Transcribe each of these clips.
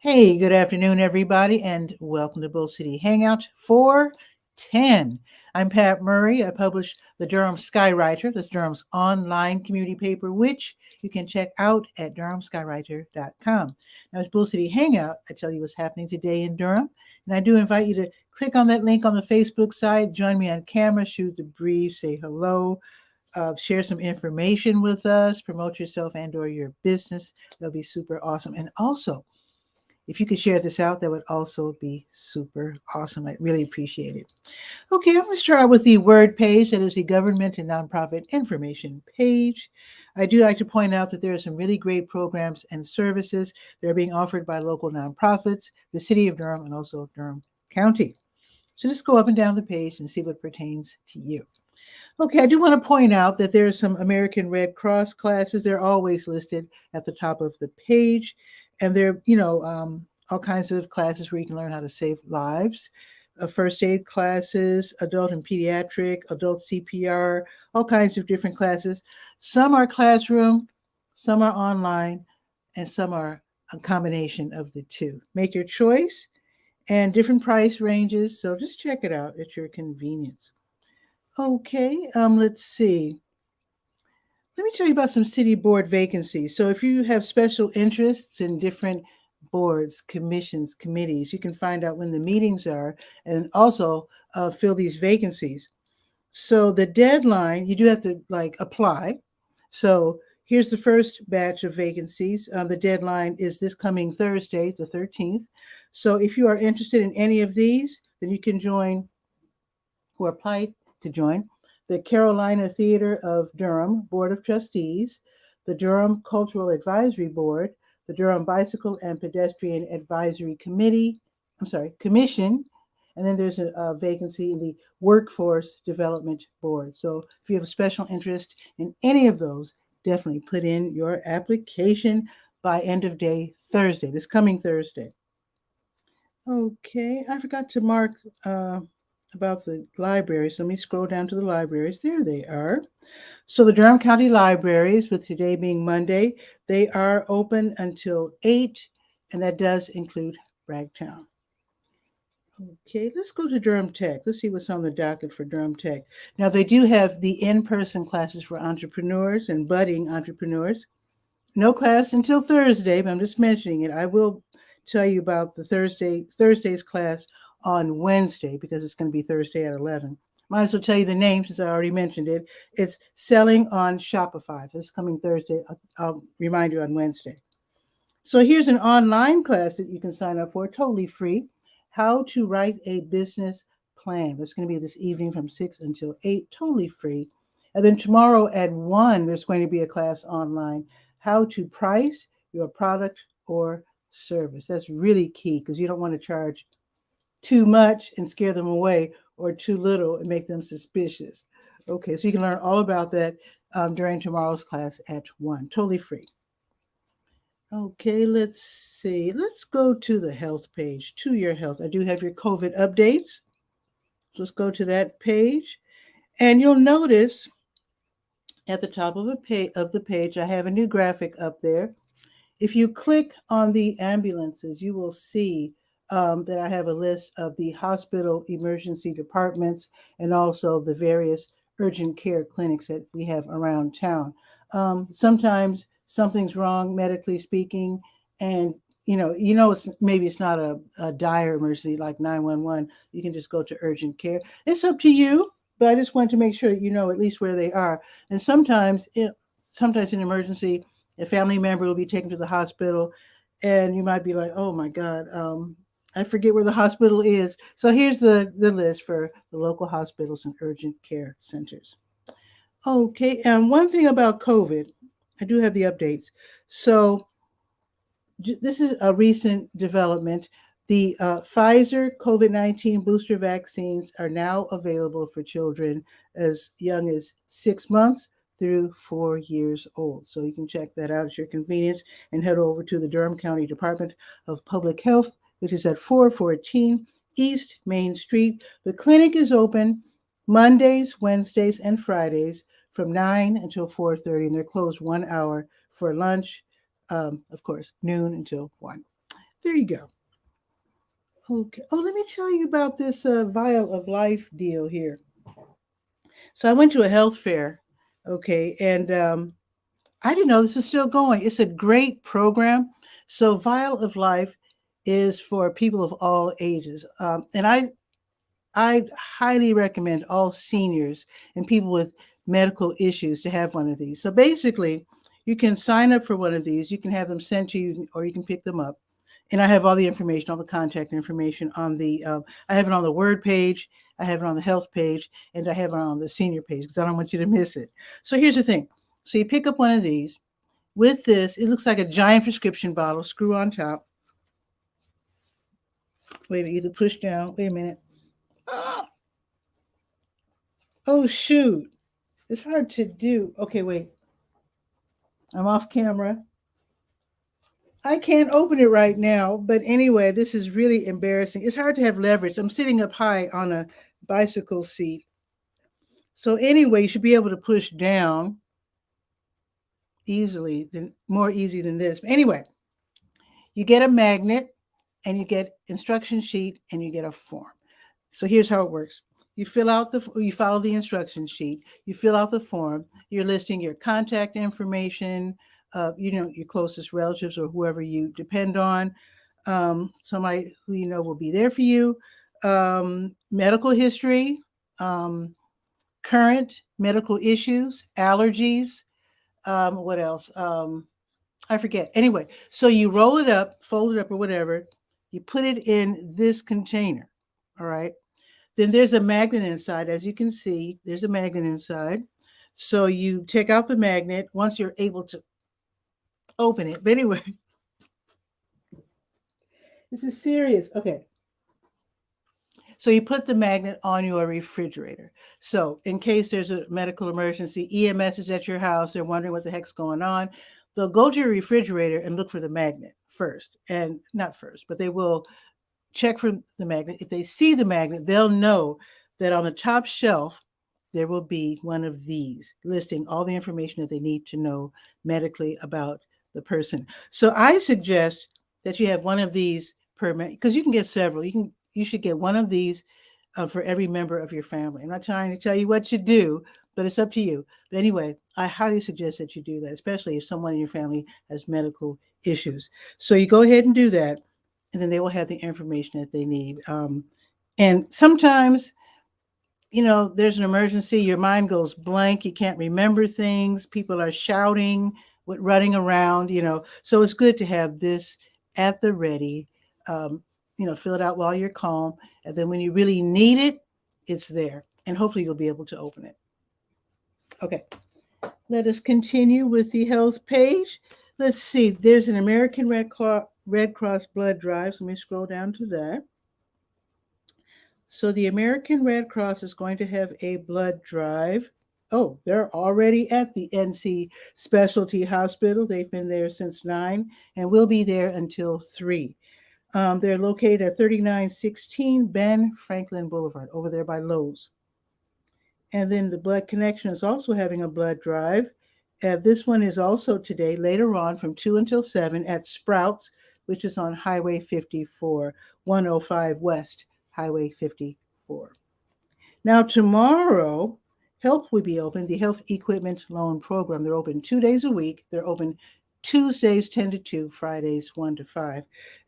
Hey, good afternoon, everybody, and welcome to Bull City Hangout 410. I'm Pat Murray. I publish the Durham Skywriter. That's Durham's online community paper, which you can check out at durhamskywriter.com. Now, it's Bull City Hangout. I tell you what's happening today in Durham, and I do invite you to click on that link on the Facebook side, join me on camera, shoot the breeze, say hello, share some information with us, promote yourself and or your business. That'll be super awesome. And also, if you could share this out, that would also be super awesome. I'd really appreciate it. Okay, I'm going to start out with the word page. That is the government and nonprofit information page. I do like to point out that there are some really great programs and services that are being offered by local nonprofits, the city of Durham, and also Durham County. So just go up and down the page and see what pertains to you. Okay, I do want to point out that there are some American Red Cross classes. They're always listed at the top of the page. And they're, all kinds of classes where you can learn how to save lives. First aid classes, adult and pediatric, adult CPR, all kinds of different classes. Some are classroom, some are online, and some are a combination of the two. Make your choice and different price ranges. So just check it out at your convenience. Okay, let's see. Let me tell you about some city board vacancies. So if you have special interests in different boards, commissions, committees, you can find out when the meetings are and also fill these vacancies. So the deadline, you do have to apply. So here's the first batch of vacancies. The deadline is this coming Thursday, the 13th. So if you are interested in any of these, then you can join or apply to join the Carolina Theater of Durham Board of Trustees, the Durham Cultural Advisory Board, the Durham Bicycle and Pedestrian Advisory Commission, and then there's a vacancy in the Workforce Development Board. So if you have a special interest in any of those, definitely put in your application by end of day Thursday, this coming Thursday. Okay, I forgot to mark about the libraries. Let me scroll down to the libraries. There they are. So the Durham County Libraries, with today being Monday, they are open until 8, and that does include Bragtown. Okay, let's go to Durham Tech. Let's see what's on the docket for Durham Tech. Now, they do have the in-person classes for entrepreneurs and budding entrepreneurs. No class until Thursday, but I'm just mentioning it. I will tell you about the Thursday's class on Wednesday because it's going to be Thursday at 11. Might as well tell you the name since I already mentioned it. It's Selling on Shopify. This coming Thursday. I'll remind you on Wednesday. So here's an online class that you can sign up for, totally free. How to write a business plan. That's going to be this evening from 6 until 8, totally free. And then tomorrow at 1, there's going to be a class online. How to price your product or service. That's really key because you don't want to charge too much and scare them away or too little and make them suspicious. Okay, so you can learn all about that during tomorrow's class at 1, totally free. Okay, let's see. Let's go to the health page, to your health. I do have your COVID updates. So let's go to that page. And you'll notice at the top of the page, I have a new graphic up there. If you click on the ambulances, you will see that I have a list of the hospital emergency departments and also the various urgent care clinics that we have around town. Sometimes something's wrong medically speaking, and it's not a dire emergency like 911. You can just go to urgent care. It's up to you, but I just want to make sure that you know at least where they are. And sometimes in emergency, a family member will be taken to the hospital, and you might be like, "Oh my God, I forget where the hospital is." So here's the list for the local hospitals and urgent care centers. Okay, and one thing about COVID, I do have the updates. So this is a recent development. The Pfizer COVID-19 booster vaccines are now available for children as young as 6 months through 4 years old. So you can check that out at your convenience and head over to the Durham County Department of Public Health, which is at 414 East Main Street. The clinic is open Mondays, Wednesdays, and Fridays from 9 until 4:30, and they're closed 1 hour for lunch, of course, noon until 1. There you go. Okay. Oh, let me tell you about this Vial of Life deal here. So I went to a health fair, okay, and I didn't know this was still going. It's a great program. So Vial of Life is for people of all ages, and I highly recommend all seniors and people with medical issues to have one of these. So basically, you can sign up for one of these. You can have them sent to you, or you can pick them up. And I have all the information, all the contact information on the. I have it on the Word page. I have it on the Health page, and I have it on the Senior page because I don't want you to miss it. So here's the thing. So you pick up one of these. With this, it looks like a giant prescription bottle. Screw on top. Wait a minute. Either push down. Wait a minute. Oh shoot. It's hard to do. Okay, wait. I'm off camera. I can't open it right now, but anyway, this is really embarrassing. It's hard to have leverage. I'm sitting up high on a bicycle seat. So anyway, you should be able to push down easily, more easy than this. But anyway, you get a magnet and you get instruction sheet and you get a form. So here's how it works. You follow the instruction sheet, you fill out the form, you're listing your contact information, your closest relatives or whoever you depend on, somebody who you know will be there for you, medical history, current medical issues, allergies, what else? I forget. Anyway, so you roll it up, fold it up or whatever, you put it in this container, all right? Then there's a magnet inside. As you can see, there's a magnet inside. So you take out the magnet once you're able to open it. But anyway, this is serious. Okay. So you put the magnet on your refrigerator. So in case there's a medical emergency, EMS is at your house, they're wondering what the heck's going on. They'll go to your refrigerator and look for the magnet first. And not first, but they will check for the magnet. If they see the magnet, they'll know that on the top shelf, there will be one of these listing all the information that they need to know medically about the person. So I suggest that you have one of these per, because you can get several. You should get one of these for every member of your family. I'm not trying to tell you what to do, but it's up to you. But anyway, I highly suggest that you do that, especially if someone in your family has medical issues. So you go ahead and do that, and then they will have the information that they need. And sometimes, there's an emergency, your mind goes blank, you can't remember things, people are shouting, running around, so it's good to have this at the ready. Fill it out while you're calm, and then when you really need it, it's there, and hopefully you'll be able to open it. Okay, let us continue with the health page. Let's see, there's an American Red Cross blood drive. So let me scroll down to that. So the American Red Cross is going to have a blood drive. Oh, they're already at the NC Specialty Hospital. They've been there since 9 and will be there until 3. They're located at 3916 Ben Franklin Boulevard, over there by Lowe's. And then the Blood Connection is also having a blood drive. This one is also today, later on, from 2 until 7 at Sprouts, which is on Highway 54, 105 West Highway 54. Now, tomorrow, HELP will be open, the Health Equipment Loan Program. They're open 2 days a week. They're open Tuesdays 10 to 2, Fridays 1 to 5.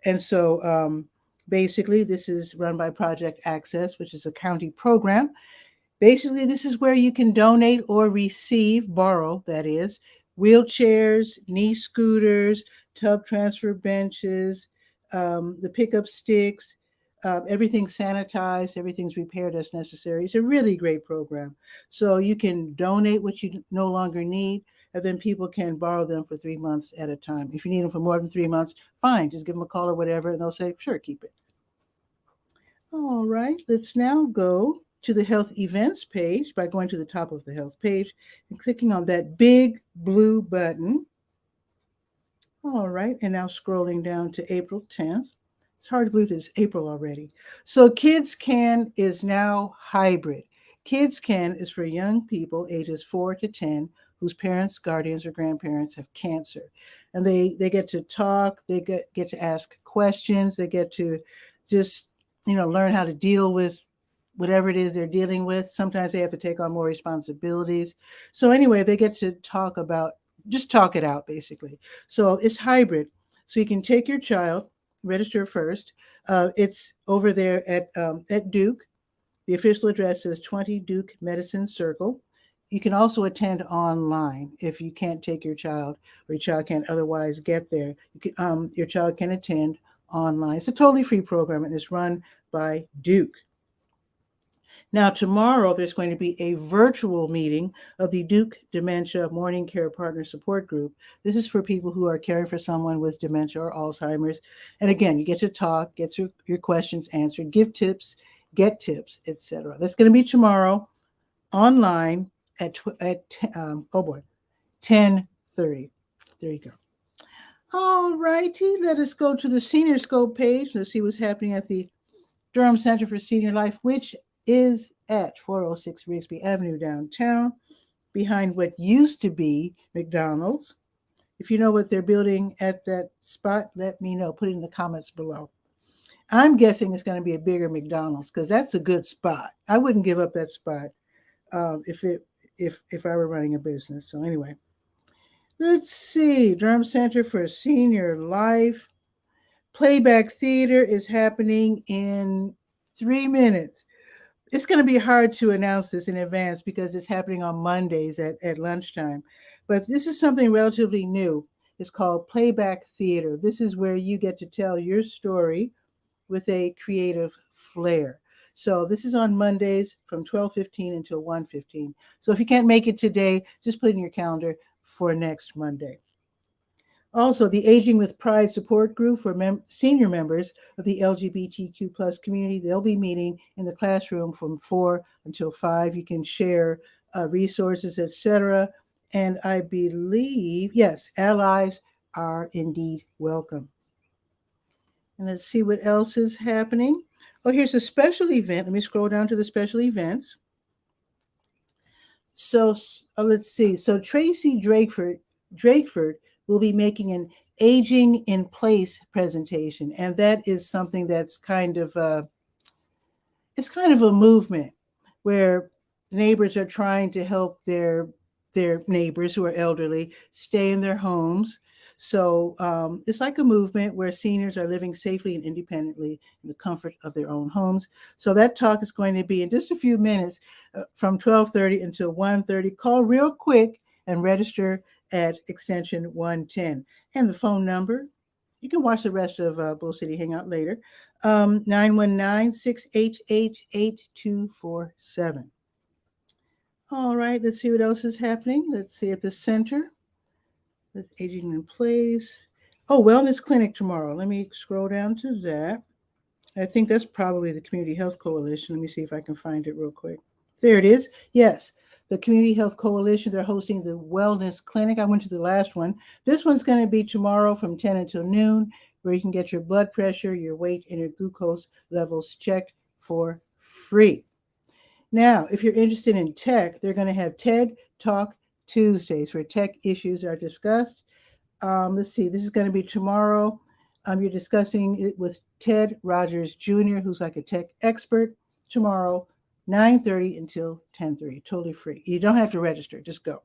And so basically, this is run by Project Access, which is a county program. Basically, this is where you can donate or borrow, that is, wheelchairs, knee scooters, tub transfer benches, the pickup sticks, everything's sanitized, everything's repaired as necessary. It's a really great program. So you can donate what you no longer need, and then people can borrow them for 3 months at a time. If you need them for more than 3 months, fine, just give them a call or whatever, and they'll say, sure, keep it. All right, let's now go to the health events page by going to the top of the health page and clicking on that big blue button. All right, and now scrolling down to April 10th. It's hard to believe it's April already. So Kids Can is now hybrid. Kids Can is for young people ages 4 to 10 whose parents, guardians, or grandparents have cancer. And they get to talk, they get to ask questions, they get to just, learn how to deal with whatever it is they're dealing with. Sometimes they have to take on more responsibilities. So anyway, they get to just talk it out, basically. So it's hybrid. So you can take your child, register first. It's over there at Duke. The official address is 20 Duke Medicine Circle. You can also attend online if you can't take your child or your child can't otherwise get there. Your child can attend online. It's a totally free program and it's run by Duke. Now, tomorrow, there's going to be a virtual meeting of the Duke Dementia Morning Care Partner Support Group. This is for people who are caring for someone with dementia or Alzheimer's. And again, you get to talk, get your questions answered, give tips, get tips, etc. That's going to be tomorrow online at 10:30. There you go. All righty, let us go to the SeniorScope page. Let's see what's happening at the Durham Center for Senior Life, which is at 406 Rigsby Avenue downtown, behind what used to be McDonald's. If you know what they're building at that spot, let me know. Put it in the comments below. I'm guessing it's going to be a bigger McDonald's because that's a good spot. I wouldn't give up that spot if I were running a business. So anyway, let's see. Durham Center for Senior Life. Playback theater is happening in 3 minutes. It's going to be hard to announce this in advance because it's happening on Mondays at lunchtime. But this is something relatively new. It's called Playback Theater. This is where you get to tell your story with a creative flair. So this is on Mondays from 12:15 until 1:15. So if you can't make it today, just put it in your calendar for next Monday. Also, the Aging with Pride support group for senior members of the LGBTQ plus community, they'll be meeting in the classroom from 4 until 5. You can share resources, etc. And I believe, yes, allies are indeed welcome. And let's see what else is happening. Oh, here's a special event. Let me scroll down to the special events. So let's see. So Tracy Drakeford will be making an aging in place presentation, and that is something that's kind of a movement where neighbors are trying to help their neighbors who are elderly stay in their homes. So it's like a movement where seniors are living safely and independently in the comfort of their own homes. So that talk is going to be in just a few minutes from 12:30 until 1:30. Call real quick and register at extension 110. And the phone number, you can watch the rest of Bull City Hangout later, 919-688-8247. All right, let's see what else is happening. Let's see at the center. That's aging in place. Oh, wellness clinic tomorrow. Let me scroll down to that. I think that's probably the Community Health Coalition. Let me see if I can find it real quick. There it is. Yes, the Community Health Coalition, they're hosting the wellness clinic. I went to the last one. This one's going to be tomorrow from 10 until noon, where you can get your blood pressure, your weight, and your glucose levels checked for free. Now, if you're interested in tech, they're going to have TED Talk Tuesdays where tech issues are discussed. Let's see, this is going to be tomorrow. You're discussing it with Ted Rogers Jr., who's like a tech expert, tomorrow, 9:30 until 10:30, totally free. You don't have to register, just go.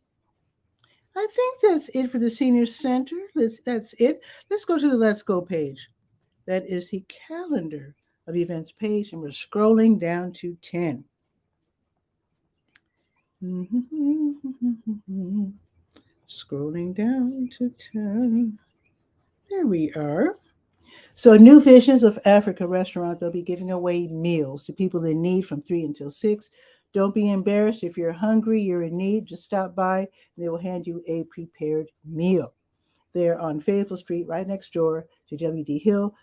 I think that's it for the Senior Center. That's it. Let's go to the Let's Go page. That is the calendar of events page, and we're scrolling down to 10. Scrolling down to 10. There we are. So New Visions of Africa restaurant, they'll be giving away meals to people in need from 3 until 6. Don't be embarrassed. If you're hungry, you're in need, just stop by and they will hand you a prepared meal. They're on Fayetteville Street, right next door to W.D. Hill,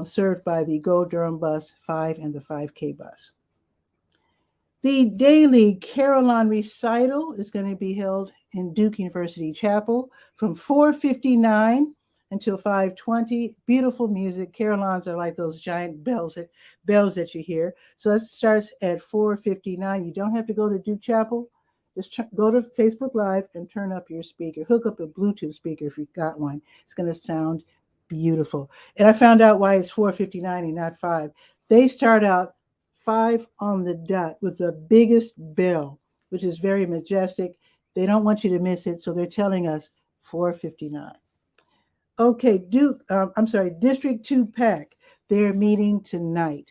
served by the Go Durham Bus 5 and the 5K bus. The daily Carillon recital is going to be held in Duke University Chapel from 4:59 until 5:20. Beautiful music. Carillons are like those giant bells that you hear. So that starts at 4:59. You don't have to go to Duke Chapel. Just go to Facebook Live and turn up your speaker. Hook up a Bluetooth speaker if you've got one. It's going to sound beautiful. And I found out why it's 4:59 and not 5. They start out 5 on the dot with the biggest bell, which is very majestic. They don't want you to miss it, so they're telling us 4:59. Okay, District 2 PAC. They're meeting tonight.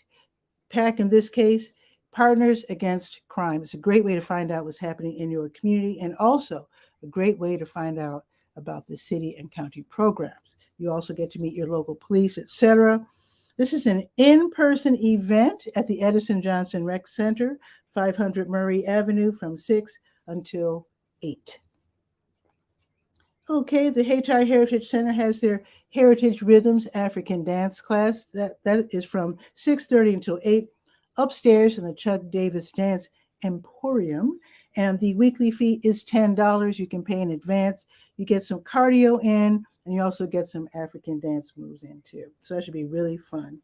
PAC in this case, Partners Against Crime. It's a great way to find out what's happening in your community, and also a great way to find out about the city and county programs. You also get to meet your local police, etc. This is an in-person event at the Edison Johnson Rec Center, 500 Murray Avenue, from 6 until 8. Okay, the Hayti Heritage Center has their Heritage Rhythms African dance class. That is from 6:30 until 8 upstairs in the Chuck Davis Dance Emporium. And the weekly fee is $10. You can pay in advance. You get some cardio in, and you also get some African dance moves in too. So that should be really fun.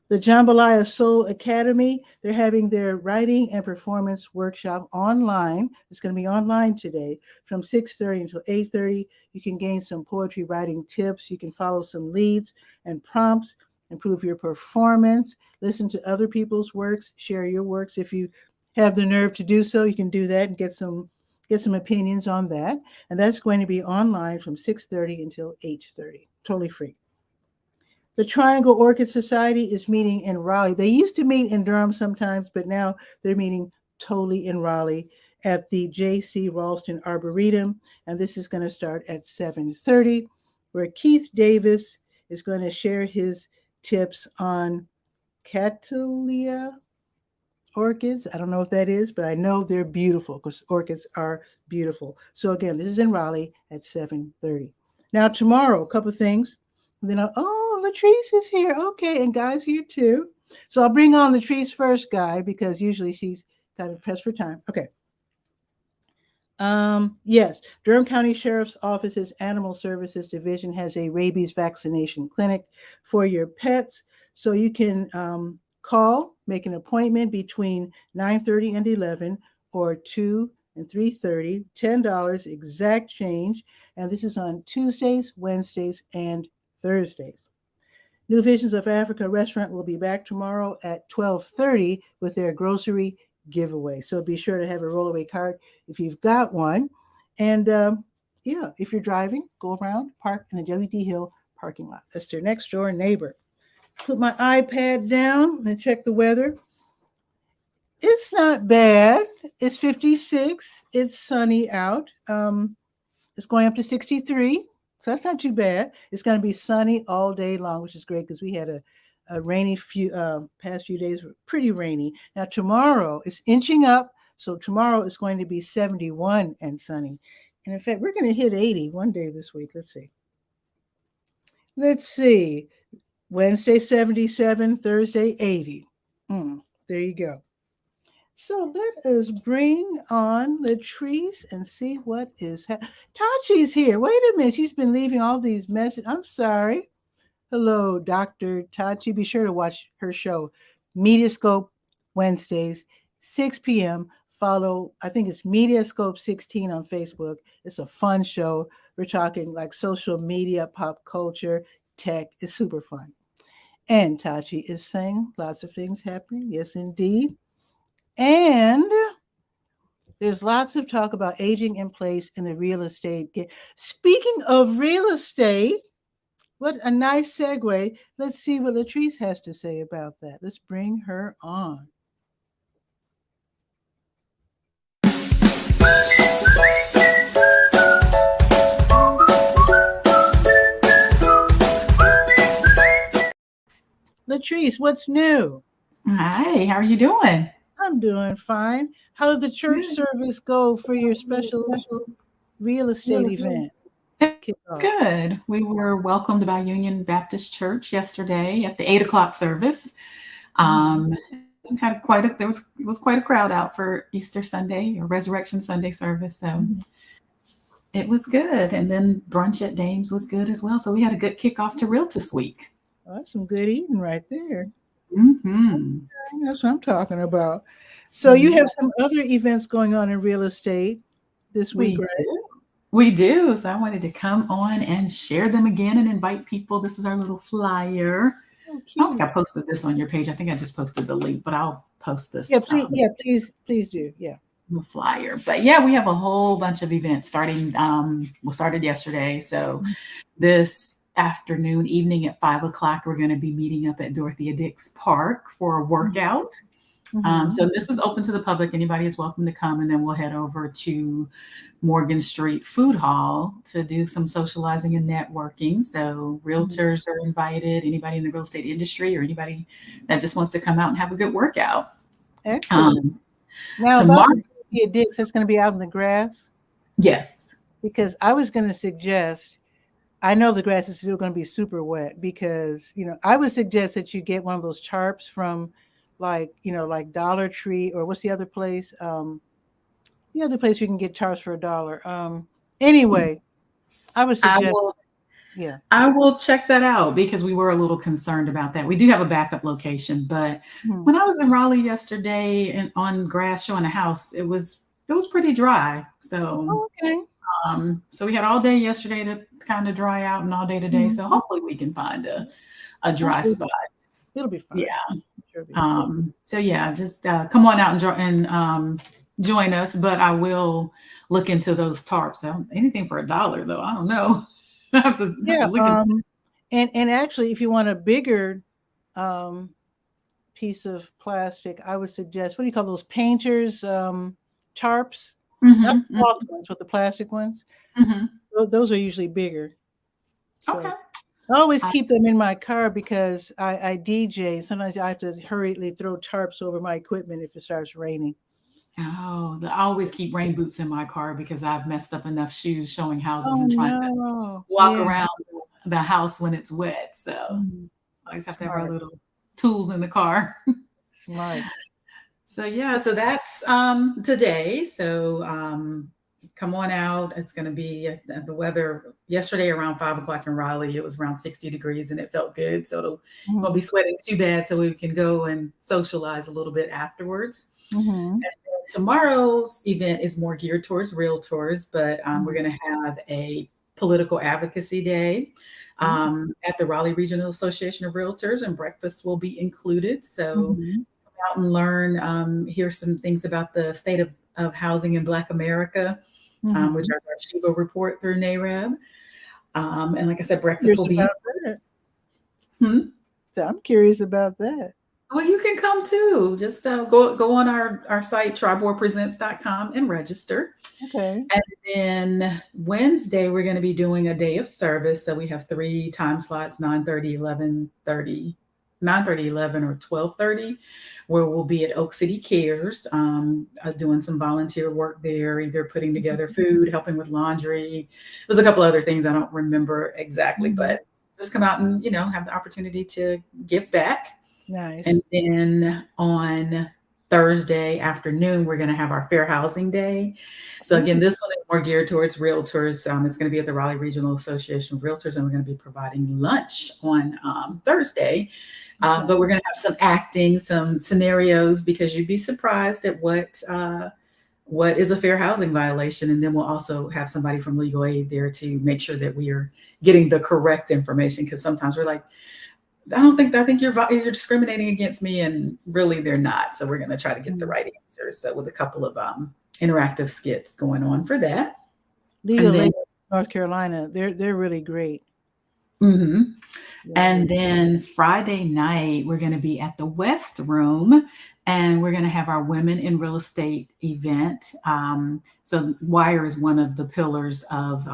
The Jambalaya Soul Academy, they're having their writing and performance workshop online. It's going to be online today from 6:30 until 8:30. You can gain some poetry writing tips. You can follow some leads and prompts, improve your performance, listen to other people's works, share your works. If you have the nerve to do so, you can do that and get some opinions on that. And that's going to be online from 6:30 until 8:30, totally free. The Triangle Orchid Society is meeting in Raleigh. They used to meet in Durham sometimes, but now they're meeting totally in Raleigh at the J.C. Ralston Arboretum. And this is going to start at 7:30, where Keith Davis is going to share his tips on Cattleya orchids. I don't know what that is, but I know they're beautiful because orchids are beautiful. So again, this is in Raleigh at 7:30. Now tomorrow, a couple of things. And then Latrice is here. Okay, and Guy's here too. So I'll bring on Latrice first, Guy, because usually she's kind of pressed for time. Okay. Yes, Durham County Sheriff's Office's Animal Services Division has a rabies vaccination clinic for your pets. So you can call, make an appointment between 9:30 and 11 or 2 and 3:30, $10 exact change. And this is on Tuesdays, Wednesdays, and Thursdays. New Visions of Africa restaurant will be back tomorrow at 12:30 with their grocery giveaway. So be sure to have a rollaway cart if you've got one. And if you're driving, go around, park in the W.D. Hill parking lot. That's their next door neighbor. Put my iPad down and check the weather. It's not bad. It's 56. It's sunny out. It's going up to 63. So that's not too bad. It's going to be sunny all day long, which is great because we had a rainy past few days, were pretty rainy. Now tomorrow it's inching up. So tomorrow is going to be 71 and sunny. And in fact, we're going to hit 80 one day this week. Let's see. Wednesday, 77, Thursday, 80. There you go. So let us bring on Latrice and see what is happening. Tachi's here. Wait a minute. She's been leaving all these messages. I'm sorry. Hello, Dr. Tachi. Be sure to watch her show, Mediascope, Wednesdays, 6 p.m. Follow, I think it's Mediascope 16 on Facebook. It's a fun show. We're talking like social media, pop culture, tech. It's super fun. And Tachi is saying lots of things happening. Yes, indeed. And there's lots of talk about aging in place in the real estate. Speaking of real estate, what a nice segue. Let's see what Latrice has to say about that. Let's bring her on. Latrice, what's new? Hi, how are you doing? I'm doing fine. How did the church service go for your special real estate event? Good. We were welcomed by Union Baptist Church yesterday at the 8 o'clock service. Had it was quite a crowd out for Easter Sunday or Resurrection Sunday service. So it was good. And then brunch at Dames was good as well. So we had a good kickoff to Realtist Week. Oh, that's some good eating right there. Mm-hmm. That's what I'm talking about. So you Yeah, have some other events going on in real estate this week, we right? do. We do. So I wanted to come on and share them again and invite people. This is our little flyer. Oh, I don't think cute. I posted this on your page. I think I just posted the link, but I'll post Yeah, this please. Yeah, please do. Yeah. flyer. But yeah, we have a whole bunch of events starting. We started yesterday. So this afternoon, evening at 5 o'clock, we're going to be meeting up at Dorothea Dix Park for a workout. Mm-hmm. So this is open to the public. Anybody is welcome to come. And then we'll head over to Morgan Street Food Hall to do some socializing and networking. So realtors are invited, anybody in the real estate industry or anybody that just wants to come out and have a good workout. Excellent. Now, about Tomorrow, the Dorothea Dix, that's going to be out in the grass yes. because I was going to suggest. I know the grass is still going to be super wet because I would suggest that you get one of those tarps from, like Dollar Tree, or what's the other place? The other place you can get tarps for $1. Anyway, I would I suggest, will yeah. I will check that out because we were a little concerned about that. We do have a backup location, but Hmm. when I was in Raleigh yesterday and on grass showing a house, it was pretty dry. So Okay. so we had all day yesterday to kind of dry out and all day today. So Mhm. hopefully we can find a I'm dry sure spot. it'll be fine. Yeah. I'm sure it'll be fine. So yeah, just come on out and join us. But I will look into those tarps. Anything for $1 though. I don't know. I have to Yeah. look into. And actually, if you want a bigger um piece of plastic, I would suggest, what do you call those painters tarps? Not Mhm, the mhm, cloth ones, but the plastic ones. mhm. Those are usually bigger. Okay. So I always I, keep them in my car because I DJ. Sometimes I have to hurriedly throw tarps over my equipment if it starts raining. I always keep rain boots in my car because I've messed up enough shoes showing houses Oh and trying to no. walk Yeah. around the house when it's wet. So Mhm. I always have to have our Smart. little tools in the car. Smart. So yeah, so that's today. So come on out. It's going to be the weather yesterday around 5 o'clock in Raleigh. It was around 60 degrees and it felt good. So won't Hmm. be sweating too bad. So we can go and socialize a little bit afterwards. Hmm. And then tomorrow's event is more geared towards realtors, but we're going to have a political advocacy day at the Raleigh Regional Association of Realtors, and breakfast will be included. So Hmm. out and learn, hear some things about the state of housing in Black America, which Hmm. are our Shiva report through NAREB. And like I said, breakfast Curious will be. about that. Hmm? So I'm curious about that. Well, you can come too. Just go on our site, triborepresents.com, and register. Okay. And then Wednesday, we're going to be doing a day of service. So we have 3 time slots, 9:30, 11:30, 9:30, 11, or 12:30, where we'll be at Oak City Cares, doing some volunteer work there, either putting together food, helping with laundry. There's a couple other things I don't remember exactly, Mhm. but just come out and, have the opportunity to give back. Nice. And then on Thursday afternoon, we're going to have our Fair Housing Day. So again, Ooh. this one is more geared towards realtors. It's going to be at the Raleigh Regional Association of Realtors, and we're going to be providing lunch on Thursday. Okay. But we're going to have some acting, some scenarios, because you'd be surprised at what is a fair housing violation. And then we'll also have somebody from legal aid there to make sure that we are getting the correct information, because sometimes we're like, I think you're discriminating against me, and really they're not. So we're going to try to get the Mhm. right answers. So with a couple of interactive skits going on for that. And Legal then aid, North Carolina, they're really great. mhm. Yeah, And then Friday night, we're going to be at the West Room, and we're going to have our Women in Real Estate event. So WIRE is one of the pillars of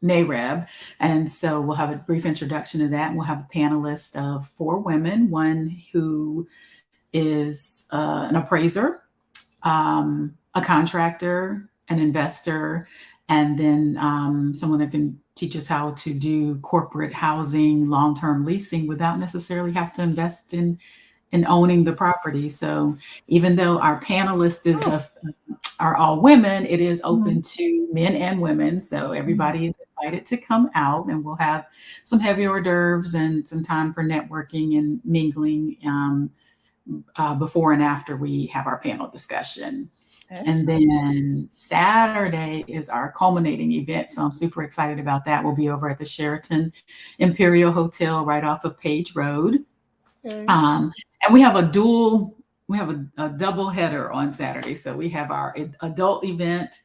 NAREB. And so we'll have a brief introduction to that. And we'll have a panelist of 4 women, one who is an appraiser, a contractor, an investor, and then someone that can teach us how to do corporate housing, long-term leasing without necessarily have to invest in owning the property. So even though our panelists are all women, it is Mhm. open to men and women. So Mhm. everybody is invited to come out, and we'll have some heavy hors d'oeuvres and some time for networking and mingling before and after we have our panel discussion. Excellent. And then Saturday is our culminating event. So I'm super excited about that. We'll be over at the Sheraton Imperial Hotel right off of Page Road. Okay. And we have a double header on Saturday. So we have our adult event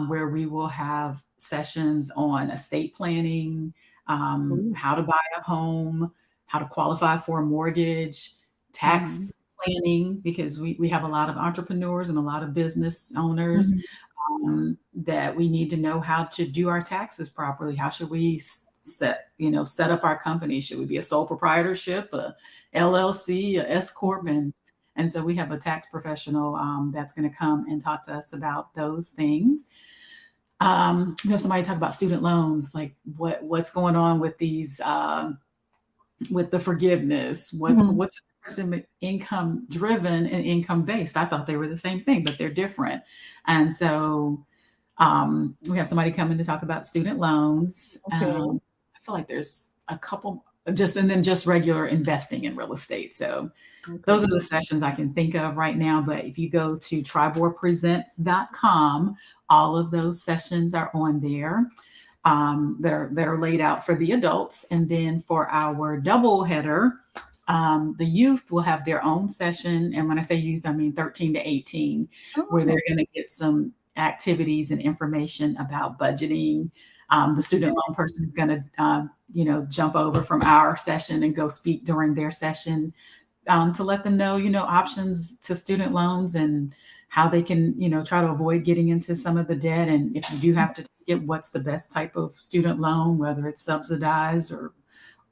where we will have sessions on estate planning, how to buy a home, how to qualify for a mortgage, tax planning, because we have a lot of entrepreneurs and a lot of business owners that we need to know how to do our taxes properly. How should we set up our company? Should we be a sole proprietorship, a LLC, a S corp? And so we have a tax professional that's going to come and talk to us about those things. We have somebody talk about student loans, like what's going on with these, with the forgiveness, what's the difference in income driven and income based. I thought they were the same thing, but they're different. And so we have somebody coming to talk about student loans. Okay. I feel like there's a couple and then just regular investing in real estate. So those are the sessions I can think of right now. But if you go to 𝗕𝗨𝗟𝗟 all of those sessions are on there. That are laid out for the adults. And then for our double header, the youth will have their own session. And when I say youth, I mean 13 to 18, where they're going to get some activities and information about budgeting. The student loan person is going to, jump over from our session and go speak during their session to let them know, options to student loans and how they can, try to avoid getting into some of the debt. And if you do have to take it, what's the best type of student loan, whether it's subsidized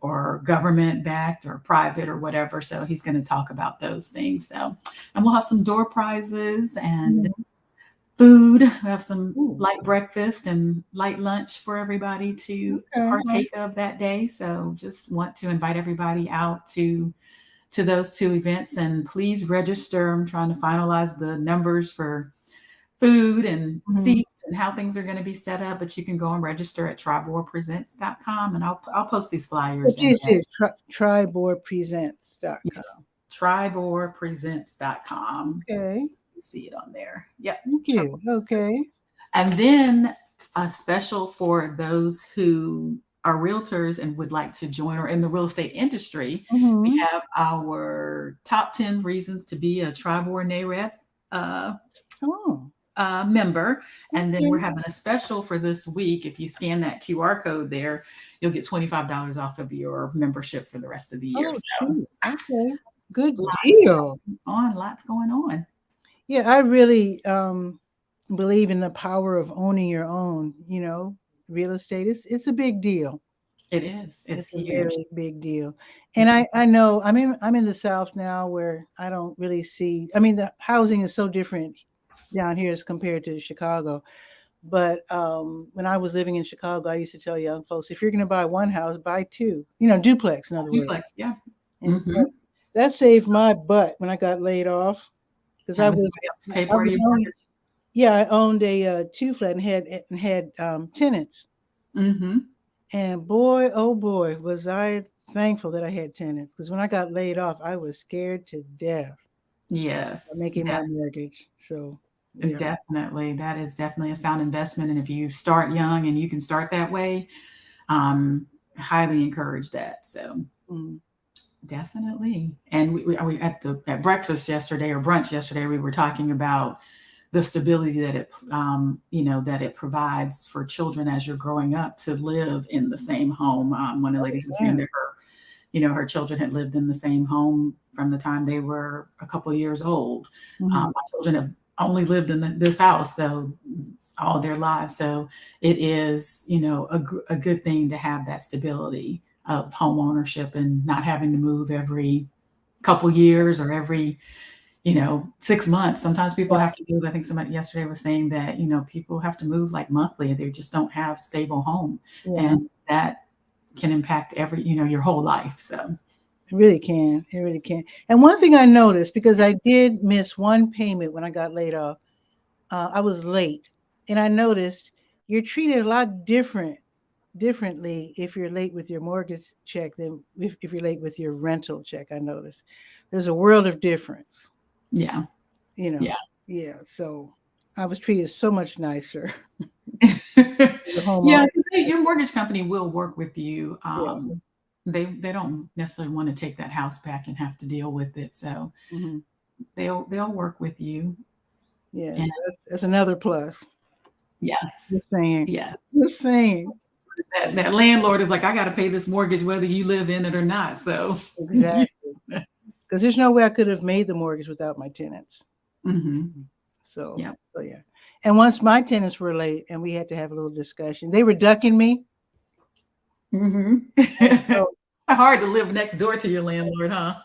or government backed or private or whatever. So he's going to talk about those things. So, and we'll have some door prizes and food. We have some light breakfast and light lunch for everybody to partake of that day. So just want to invite everybody out to those two events, and please register. I'm trying to finalize the numbers for food and seats and how things are going to be set up, but you can go and register at 𝗕𝗨𝗟𝗟𝗟, and I'll post these flyers. 𝗕𝗨𝗟𝗟𝗟𝗟𝗓𝗓presents.com. Yes, 𝗕𝗨𝗟𝗟presents.com. Okay. You see it on there. Yep. Thank you. Okay. And then a special for those who are realtors and would like to join or in the real estate industry. We have our top 10 reasons to be a 𝗕𝗨𝗟𝗟𝗟𝗟 member. And then we're having a special for this week. If you scan that QR code there, you'll get $25 off of your membership for the rest of the year. Okay. Good deal. Lots going on. Yeah, I really believe in the power of owning your own, real estate. It's a big deal. It is. It's huge. A very big deal. And I know I'm in the South now, where I don't really see, the housing is so different down here as compared to Chicago. But when I was living in Chicago, I used to tell young folks, if you're going to buy one house, buy two, duplex, in other words. Duplex, yeah. And that saved my butt when I got laid off, because I owned a two-flat and had tenants. And boy, oh boy, was I thankful that I had tenants, because when I got laid off, I was scared to death. Yes, making my mortgage. So definitely, that is definitely a sound investment. And if you start young and you can start that way, highly encourage that. So definitely. And we at breakfast yesterday or brunch yesterday, we were talking about the stability that it provides for children as you're growing up to live in the same home. One of the ladies was saying that her children had lived in the same home from the time they were a couple of years old. My children have only lived in this house all their lives. So it is, a good thing to have that stability of home ownership and not having to move every couple years or every 6 months. Sometimes people have to move. I think somebody yesterday was saying that, people have to move like monthly. They just don't have stable home. And that can impact your whole life. So it really can. It really can. And one thing I noticed, because I did miss one payment when I got laid off, I was late. And I noticed you're treated a lot different differently if you're late with your mortgage check than if you're late with your rental check. I noticed there's a world of difference, Yeah. you know. Yeah. Yeah. So I was treated so much nicer. The Yeah, homeowner. 'cause your mortgage company will work with you. Yeah. They don't necessarily want to take that house back and have to deal with it, so Mm-hmm. they'll work with you. And Yes. That's another plus. yes, Just saying. yes, Just saying. that landlord is like, I got to pay this mortgage whether you live in it or not. So, Exactly. Because there's no way I could have made the mortgage without my tenants. hmm So, yeah. so yeah. And once my tenants were late and we had to have a little discussion, they were ducking me. hmm So, Hard to live next door to your landlord, huh?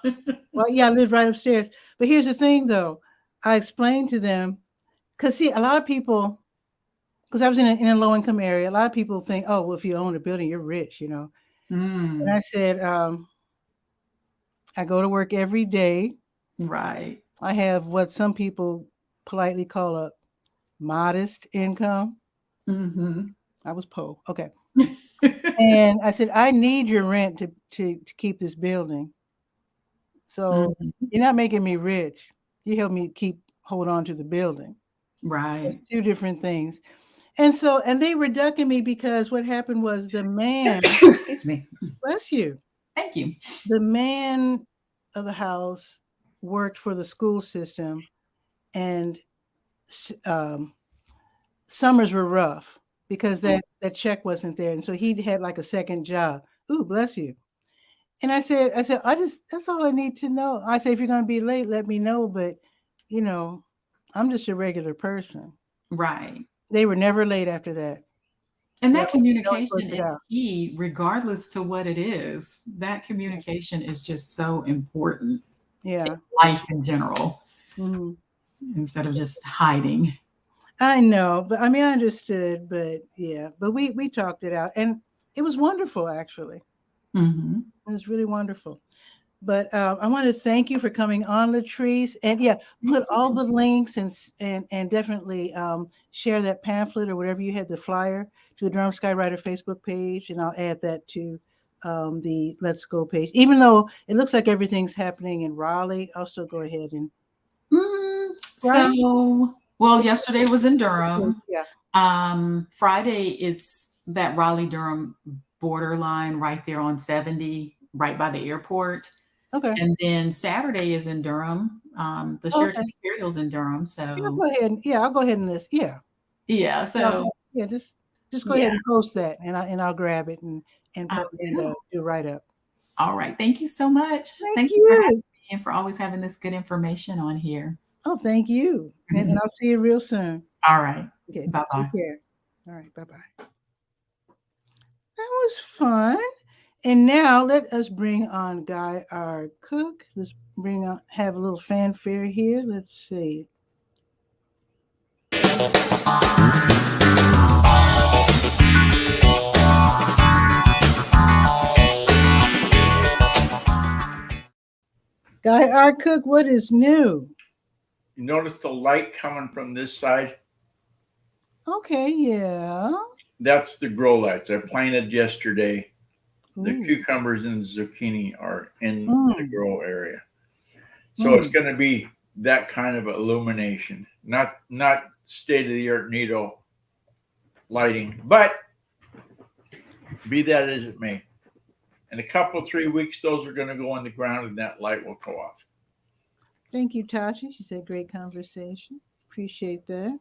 well, yeah, I lived right upstairs. But here's the thing, though. I explained to them, because see, a lot of people, because I was in a low income area, a lot of people think, oh, well, if you own a building, you're rich, you know. And I Mm, said, I go to work every day. right. I have what some people politely call a modest income. hmm I was poor. Okay. And I said, I need your rent to keep this building. So hmm you're not making me rich. You help me hold on to the building. That's Right. two different things. And they were ducking me because what happened was the man, Excuse me. bless you, Thank you. the man of the house worked for the school system, and um, summers were rough because that check wasn't there, and so he had like a second job. Ooh, bless you. And I said, that's all I need to know. I say, if you're going to be late, let me know. But, you know, I'm just a regular person. Right. They were never late after that. And They that always communication worked it is out. key, regardless to what it is. That communication is just so important in Yeah, for life sure. in general, Hmm. instead of just hiding. I know, but I mean, I understood, but yeah, but we talked it out, and it was wonderful. Actually, hmm it was really wonderful. But I want to thank you for coming on, Latrice, and yeah, Thank put all you. the links and definitely share that pamphlet or whatever you had, the flyer, to the Durham Skywriter Facebook page, and I'll add that to the Let's Go page. Even though it looks like everything's happening in Raleigh, I'll still go ahead and right. So, well, yesterday was in Durham. Yeah. Friday, it's that Raleigh Durham borderline right there on 70, right by the airport. Okay. And then Saturday is in Durham. The Okay. Sheraton Imperial's in Durham. Yeah, I'll So, go ahead and yeah, I'll go ahead and list. Yeah. yeah. Yeah. So, Yeah. Just go ahead yeah. and post that, and I'll grab it and I will. do right up. All right. Thank you so much. Thank Thank you for having you. me and for always having this good information on here. Oh, thank you. And I'll see you real soon. All right. Okay. Bye bye. Take care. All right. Bye bye. That was fun. And now let us bring on Guy, our cook. Let's have a little fanfare here. Let's see. Guy, our cook, what is new? You notice the light coming from this side? Okay, yeah. That's the grow lights I planted yesterday. The Ooh. cucumbers and zucchini are in the Mm, grow area. So it's mm. going to be that kind of illumination, not state of the art needle lighting, but be that as it may. In a couple, 3 weeks, those are going to go on the ground and that light will go off. Thank you, Tachi. She said great conversation. Appreciate that.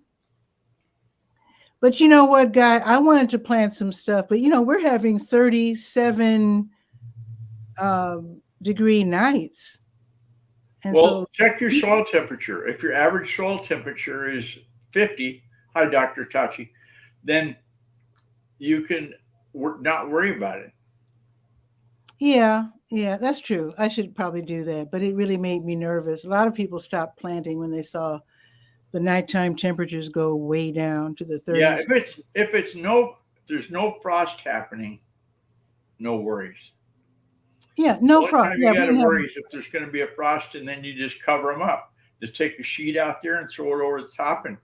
But you know what, Guy? I wanted to plant some stuff, but we're having 37 degree nights. And Well, so, check your soil temperature. If your average soil temperature is 50, hi, Dr. Tachi, then you can not worry about it. yeah, that's true. I should probably do that, but it really made me nervous. A lot of people stopped planting when they saw the nighttime temperatures go way down to the Yeah, 30s. if there's no frost happening, no worries. Yeah, The no only frost. time Yeah, you we got to didn't have. worry is if there's going to be a frost, and then you just cover them up. Just take a sheet out there and throw it over the top, and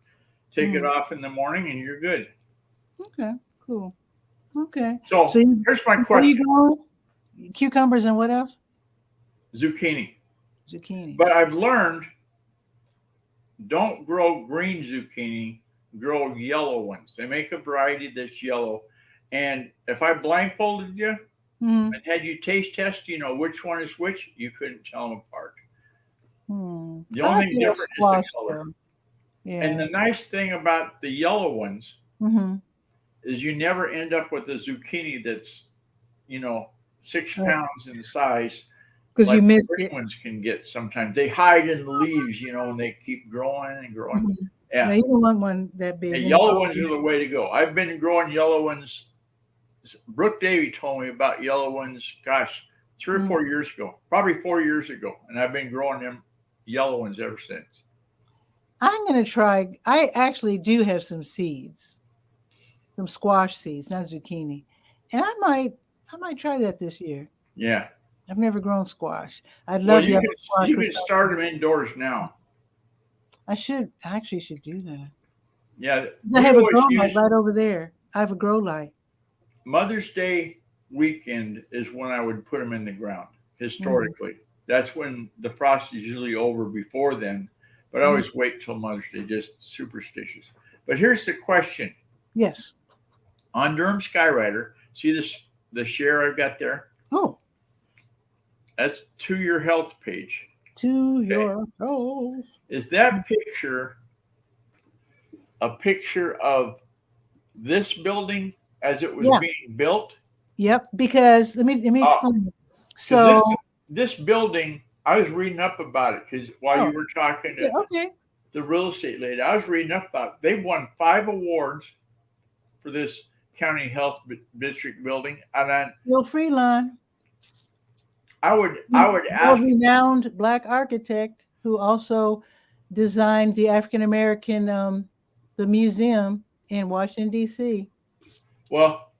take it off in the morning, and you're good. Okay, cool. Okay. So, here's my what are you question. growing? Cucumbers and what else? Zucchini. Zucchini. But I've learned, don't grow green zucchini, grow yellow ones. They make a variety that's yellow. And if I blindfolded you Hmm. and had you taste test, you know which one is which, you couldn't tell them apart. Hmm. The I only like thing the different is squash, the color. though. Yeah. And the nice thing about the yellow ones Mm-hmm. is you never end up with a zucchini that's, 6 Right. pounds in size. Because Like you the missed green it. ones can get sometimes. They hide in the leaves, and they keep growing and growing. Mhm. Yeah. No, you don't want one that The big. yellow ones are the way to go. I've been growing yellow ones. Brooke Davy told me about yellow ones, gosh, 3 or 4 years ago, probably 4 years ago. And I've been growing them yellow ones ever since. I'm going to try. I actually do have some seeds, some squash seeds, not zucchini. And I might try that this year. Yeah. I've never grown squash. I'd Well, love yellow squash. you can start them indoors now. I actually should do that. Yeah. I have a grow light right over there. I have a grow light. Mother's Day weekend is when I would put them in the ground, historically. That's when the frost is usually over before then. But I always wait till Mother's Day, just superstitious. But here's the question. Yes. On Durham Skywriter, see the share I've got there? Oh. That's to your health page. To your health. Is that picture a picture of this building as it was being built? Yep, because let me explain. So this building, I was reading up about it because while you were talking to the real estate lady, I was reading up about it. They won 5 awards for this county health district building, and then Bill Freeland, I would ask, renowned Black architect who also designed the African American the museum in Washington D.C. Well,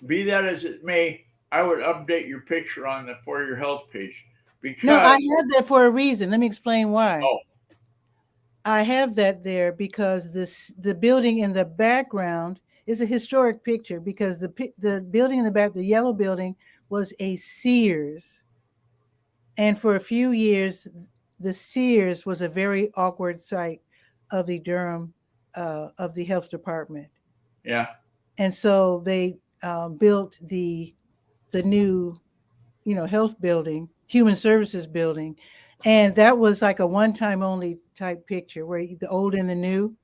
be that as it may, I would update your picture on the For Your Health page because I have that for a reason. Let me explain why. Oh. I have that there because the building in the background is a historic picture because the building in the back, the yellow building, was a Sears. And for a few years, the Sears was a very awkward site of the Durham, of the health department. Yeah. And so they built the new, health building, human services building. And that was like a one-time only type picture where the old and the new.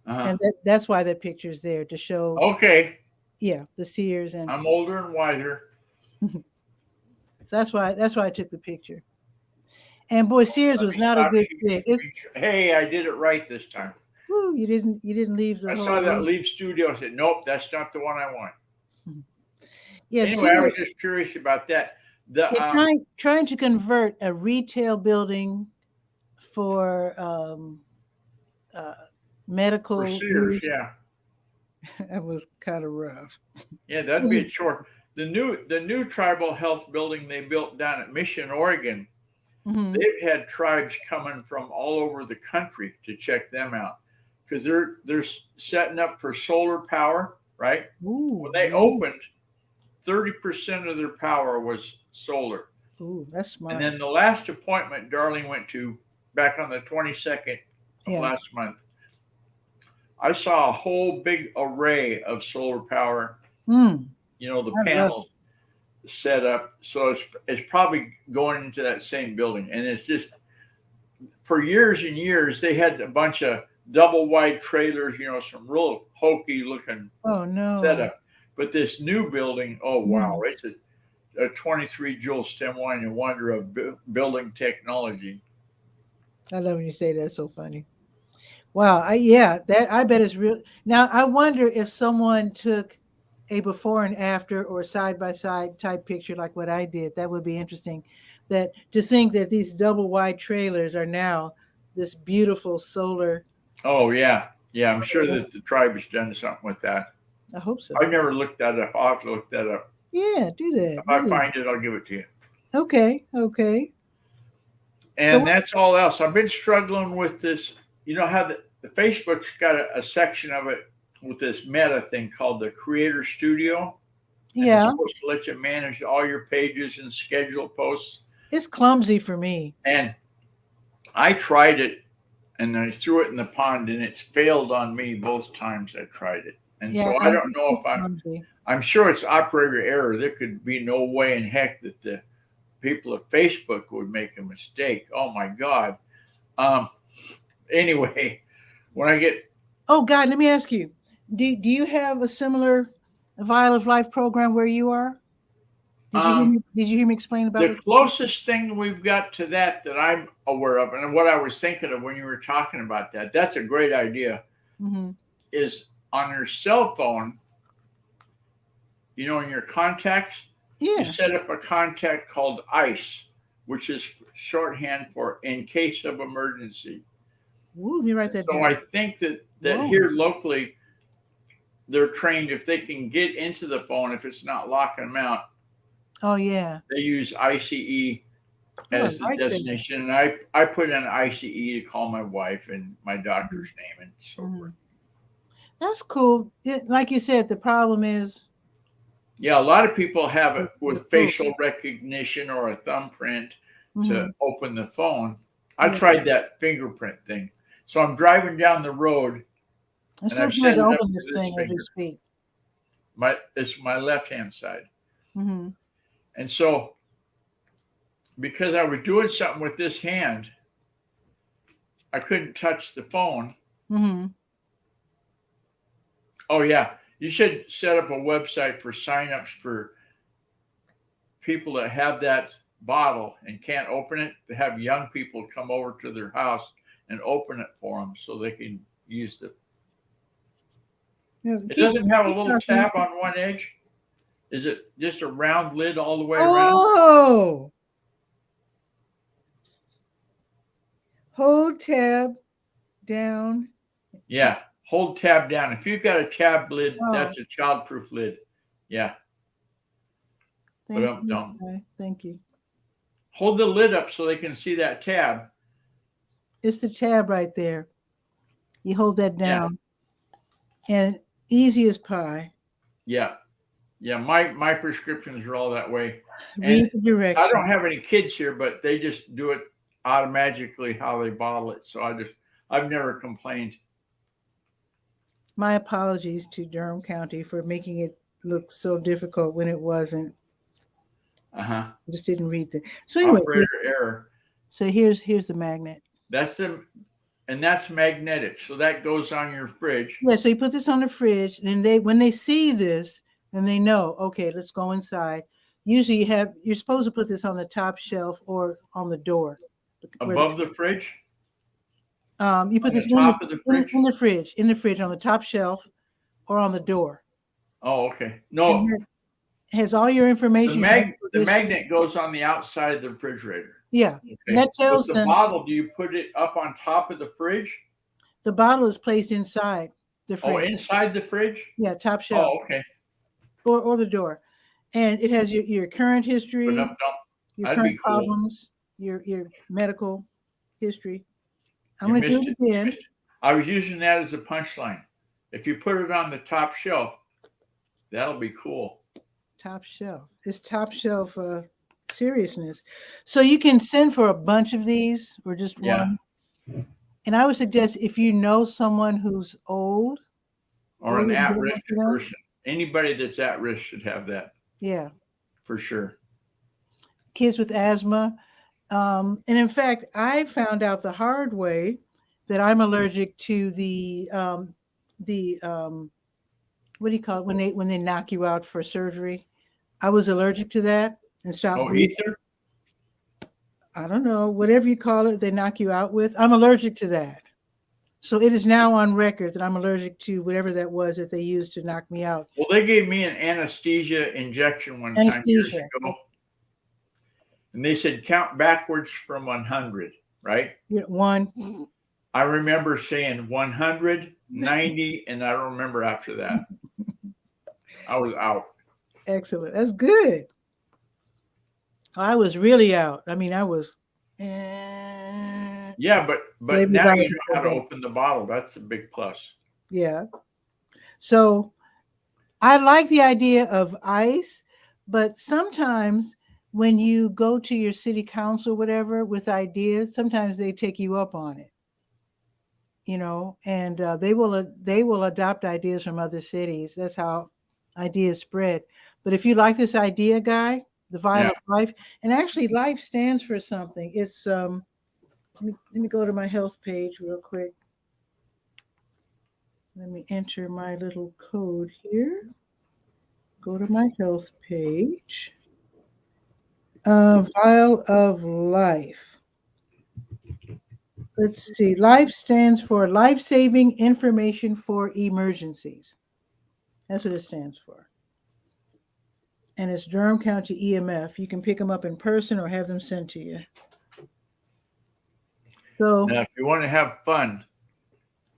And that's why that picture is there to show. Okay. Yeah, the Sears. And I'm older and wiser. So that's why I took the picture. And boy, Sears was not a good fit. Hey, I did it right this time. Woo, you didn't leave the I whole saw that leave studio. I said, nope, that's not the one I want. Yeah, anyway, Sears, I was just curious about that. Trying to convert a retail building for medical for Sears, use. yeah. That was kind of rough. Yeah, that'd be a chore. The new tribal health building they built down at Mission, Oregon, they've had tribes coming from all over the country to check them out because they're setting up for solar power, right? Ooh, when they opened, 30% of their power was solar. Ooh, that's smart. And then the last appointment Darlene went to back on the 22nd of last month, I saw a whole big array of solar power. The panels set up. So it's probably going into that same building. And it's just, for years and years, they had a bunch of double wide trailers, some real hokey looking setup. But this new building, oh, wow, it's a 23 joule stem line and wonder of building technology. I love when you say that's so funny. Wow. That I bet is real. Now, I wonder if someone took a before and after or side by side type picture like what I did. That would be interesting. That to think that these double wide trailers are now this beautiful solar. Oh, yeah. Yeah, I'm sure that the tribe has done something with that. I hope so. I never looked that up. I'll have to look that up. Yeah, do that. If I find it, I'll give it to you. Okay. And that's all else. I've been struggling with this. You know how the Facebook's got a section of it with this meta thing called the Creator Studio. And Yeah. it's supposed to let you manage all your pages and schedule posts. It's clumsy for me. And I tried it and I threw it in the pond and it's failed on me both times I tried it. And so I don't know if I'm sure it's operator error. There could be no way in heck that the people at Facebook would make a mistake. Oh my God. Anyway, when I get. Oh God, let me ask you, do you have a similar Vial of Life program where you are? Did you hear me explain about the closest thing we've got to that I'm aware of, and what I was thinking of when you were talking about that, that's a great idea, is on your cell phone, in your contacts, you set up a contact called ICE, which is shorthand for in case of emergency. Ooh, let me write that down. So I think that here locally, they're trained if they can get into the phone, if it's not locking them out. Oh yeah. They use ICE as the designation, and I put in ICE to call my wife and my doctor's name and so forth. That's cool. Like you said, the problem is. Yeah, a lot of people have it with facial recognition or a thumbprint to open the phone. I tried that fingerprint thing. So I'm driving down the road and I've set it up with this finger. It's my left-hand side. And so, because I was doing something with this hand, I couldn't touch the phone. Oh, yeah. You should set up a website for signups for people that have that bottle and can't open it, to have young people come over to their house and open it for them so they can use it. It doesn't have a little tab on one edge. Is it just a round lid all the way around? Oh, hold tab down. Yeah, hold tab down. If you've got a tab lid, that's a child-proof lid. Yeah. Thank you. Hold the lid up so they can see that tab. It's the tab right there. You hold that down, and easy as pie. Yeah. Yeah, my prescriptions are all that way. Read the directions. I don't have any kids here, but they just do it automatically how they bottle it. So I've never complained. My apologies to Durham County for making it look so difficult when it wasn't. I just didn't read that. So anyway, operator error. So here's the magnet. And that's magnetic. So that goes on your fridge. Yeah, so you put this on the fridge, and when they see this, and they know, okay, let's go inside. Usually you're supposed to put this on the top shelf or on the door. Above the fridge? You put this in the fridge on the top shelf or on the door. Oh, okay. No. It has all your information. The magnet goes on the outside of the refrigerator. Yeah. Okay. That tells them. The bottle, do you put it up on top of the fridge? The bottle is placed inside the fridge. Oh, inside the fridge? Yeah, top shelf. Oh, okay. Or the door. And it has your current history, your current problems, your medical history. I'm going to do it again. I was using that as a punchline. If you put it on the top shelf, that'll be cool. Top shelf. It's top shelf seriousness. So you can send for a bunch of these or just one. And I would suggest if you know someone who's old or an at-risk person, anybody that's at risk should have that. Yeah. For sure. Kids with asthma. And in fact, I found out the hard way that I'm allergic to the what do you call it when they knock you out for surgery? I was allergic to that and stopped. Oh, ether? I don't know, whatever you call it, they knock you out with. I'm allergic to that. So it is now on record that I'm allergic to whatever that was that they used to knock me out. Well, they gave me an anesthesia injection one time years ago. And they said count backwards from 100, right? Yeah, 1. I remember saying 100, 90, and I don't remember after that. I was out. Excellent. That's good. I was really out. I mean, I was. Yeah, but now you know how to open the bottle. That's a big plus. Yeah. So I like the idea of ice, but sometimes when you go to your city council, whatever, with ideas, sometimes they take you up on it. You know, and they will adopt ideas from other cities. That's how ideas spread. But if you like this idea, Guy, the vial Yeah. of life, and actually, life stands for something. It's let me go to my health page real quick. Let me enter my little code here. Go to my health page. Vial of life. Let's see. Life stands for life-saving information for emergencies. That's what it stands for. And it's Durham County EMF. You can pick them up in person or have them sent to you. So Now, if you want to have fun,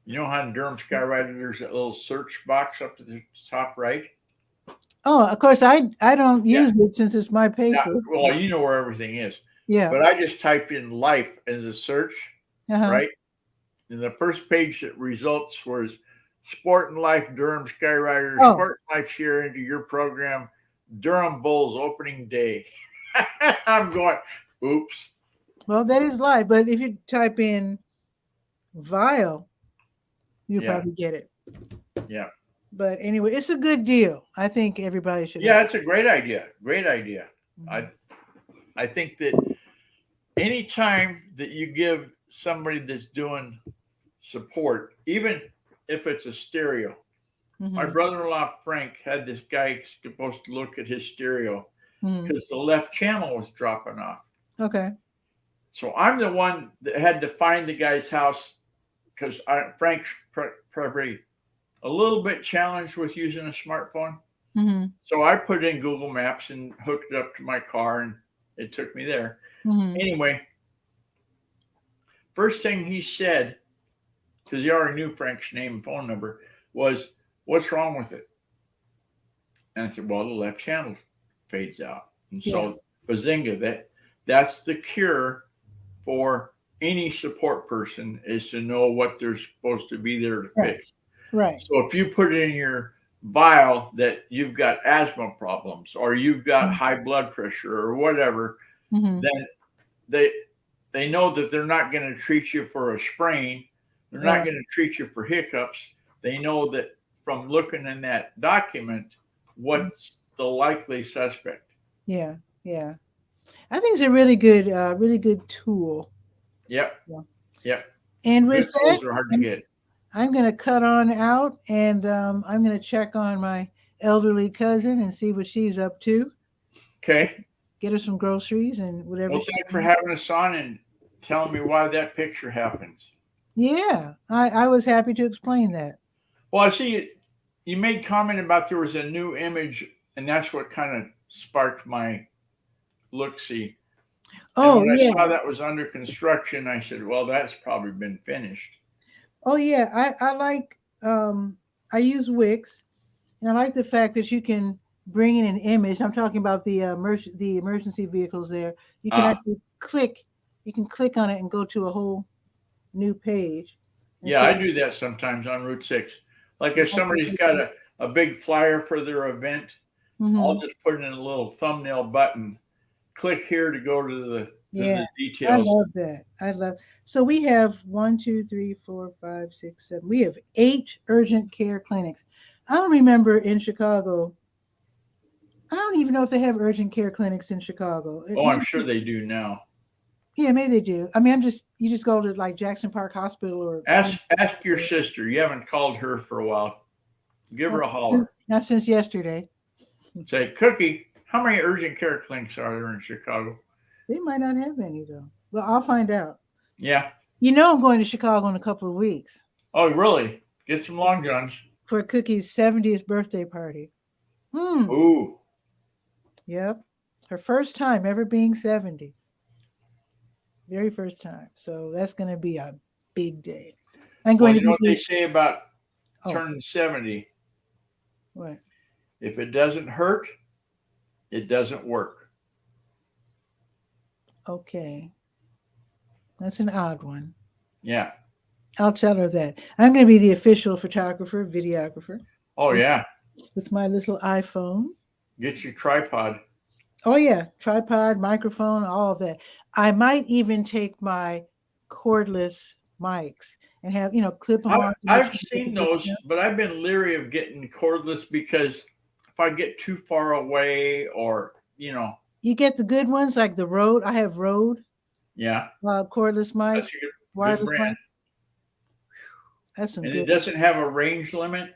you know how in Durham Skywriter there's that little search box up to the top right? oh, of course I don't use it since it's my Yeah, paper. well, you know where everything is. Yeah. But I just type in life as a search, right? And the first page that results was Sport and Life Durham Skywriter, Oh. Sport and Life share into your program, Durham Bulls opening day. I'm going, oops. Well, that is live, but if you type in vial, you'll Yeah. probably get it. Yeah. But anyway, it's a good deal. I think everybody should. Yeah, have it's a great idea. Great idea. it. I think that anytime that you give somebody that's doing support, even if it's a stereo. Mhm. My brother-in-law Frank had this guy supposed to look at his stereo Mhm. because the left channel was dropping off. Okay. So I'm the one that had to find the guy's house because Frank's probably a little bit challenged with using a smartphone. Mm-hmm. So I put in Google Maps and hooked it up to my car, and it took me there. Mm-hmm. Anyway, first thing he said, because he already knew Frank's name and phone number, was, "What's wrong with it?" And I said, "Well, the left channel fades out." And so, bazinga, that's the cure for any support person, is to know what they're supposed to be there to fix. Right. So if you put in your vial that you've got asthma problems or you've got high blood pressure or whatever, Mm-hmm. then they know that they're not going to treat you for a sprain. They're not going to treat you for hiccups. They know that from looking in that document, what's the likely suspect. Yeah. Yeah. I think it's a really good tool. Yep. Yeah. Yep. And with Good tools that, are hard to get. I'm going to cut on out, and I'm going to check on my elderly cousin and see what she's up to. Okay. Get her some groceries and whatever. Well, thanks for having us on and telling me why that picture happens. Yeah, I was happy to explain that. Well, I see you made comment about there was a new image, and that's what kind of sparked my look-see. Oh, and when yeah. I saw that was under construction, I said, well, that's probably been finished. Oh, yeah. I like, I use Wix, and I like the fact that you can bring in an image. I'm talking about the emergency vehicles there. You can actually click on it and go to a whole new page. And yeah, I do that sometimes on Route 6. Like if somebody's got a big flyer for their event, I'll just put in a little thumbnail button, click here to go to the details. I love that. So we have 1, 2, 3, 4, 5, 6, 7. We have 8 urgent care clinics. I don't remember in Chicago. I don't even know if they have urgent care clinics in Chicago. Oh, I'm sure they do now. Yeah, maybe they do. I mean, you just go to like Jackson Park Hospital or ask your sister. You haven't called her for a while. Give her a holler. Not since yesterday. Say, Cookie, how many urgent care clinics are there in Chicago? They might not have any though. Well, I'll find out. Yeah. You know, I'm going to Chicago in a couple of weeks. Oh, really? Get some long johns for Cookie's 70th birthday party. Ooh. Yep. Her first time ever being 70. Very first time. So that's going to be a big day. I'm going you to know what they say about turning 70? What? If it doesn't hurt, it doesn't work. Okay. That's an odd one. Yeah. I'll tell her that. I'm going to be the official photographer, videographer. Oh, yeah. with my little iPhone. Get your tripod. Oh yeah, tripod, microphone, all of that. I might even take my cordless mics and have, clip them on. I've seen those, but I've been leery of getting cordless because if I get too far away or, You get the good ones like the Rode. I have Rode yeah, cordless mics, that's a good wireless brand. mics. That's some And good. it doesn't have a range limit.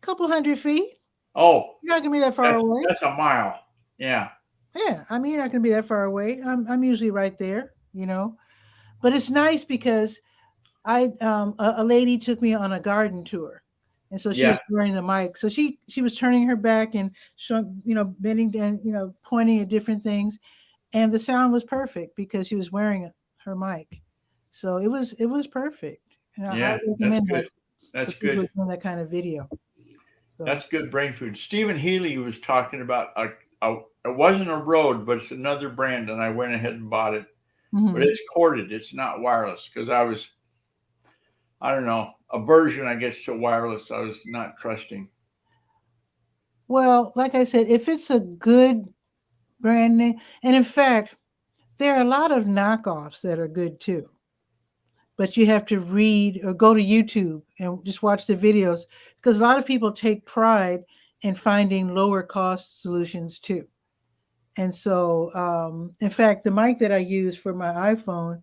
Couple 100 feet. Oh, You're not gonna be that far away. that's a mile. Yeah. Yeah, I mean, you're not gonna be that far away. I'm usually right there, But it's nice because a lady took me on a garden tour, and so she was wearing the mic. So she was turning her back and showing, bending down, pointing at different things, and the sound was perfect because she was wearing her mic. So it was perfect. And I recommend that. That's for people good. doing that kind of video. So. That's good brain food. Stephen Healy was talking about it wasn't a Rode, but it's another brand, and I went ahead and bought it. Mm-hmm. But it's corded. It's not wireless because I don't know, aversion, I guess, to wireless. I was not trusting. Well, like I said, if it's a good brand name, and in fact, there are a lot of knockoffs that are good too. But you have to read or go to YouTube and just watch the videos because a lot of people take pride in finding lower cost solutions too. And so, in fact, the mic that I use for my iPhone,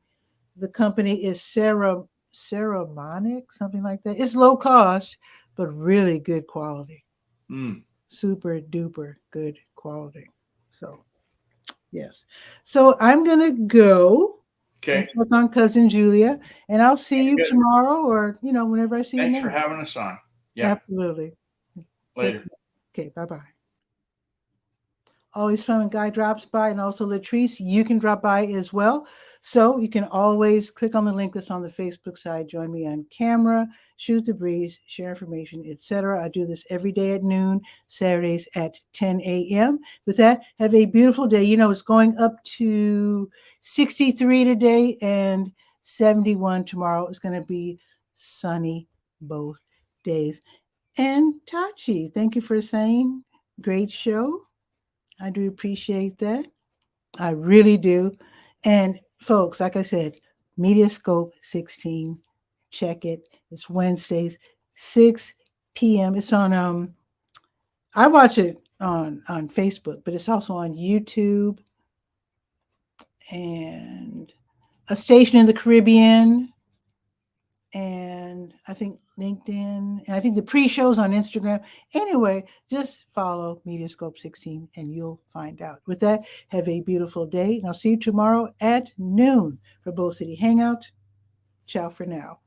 the company is 𝗕𝗨𝗟𝗟, something like that. It's low cost, but really good quality. Super duper good quality. So, yes. So I'm going to go. Okay. Check on cousin Julia, and I'll see you tomorrow or, whenever I see you. Thanks for having us on. Yeah. Absolutely. Later. Okay. Bye-bye. Always fun when Guy drops by, and also Latrice, you can drop by as well. So you can always click on the link that's on the Facebook side, join me on camera, shoot the breeze, share information, etc. I do this every day at noon, Saturdays at 10 a.m. With that, have a beautiful day. It's going up to 63 today and 71 tomorrow. It's going to be sunny both days. And Tachi, thank you for saying great show. I do appreciate that. I really do. And folks, like I said, SeniorScope 16, check it. It's Wednesdays, 6 p.m. It's on I watch it on Facebook, but it's also on YouTube and a station in the Caribbean, and I think LinkedIn, and I think the pre-show's on Instagram. Anyway, just follow SeniorScope 16 and you'll find out. With that, have a beautiful day, and I'll see you tomorrow at noon for Bull City Hangout. Ciao for now.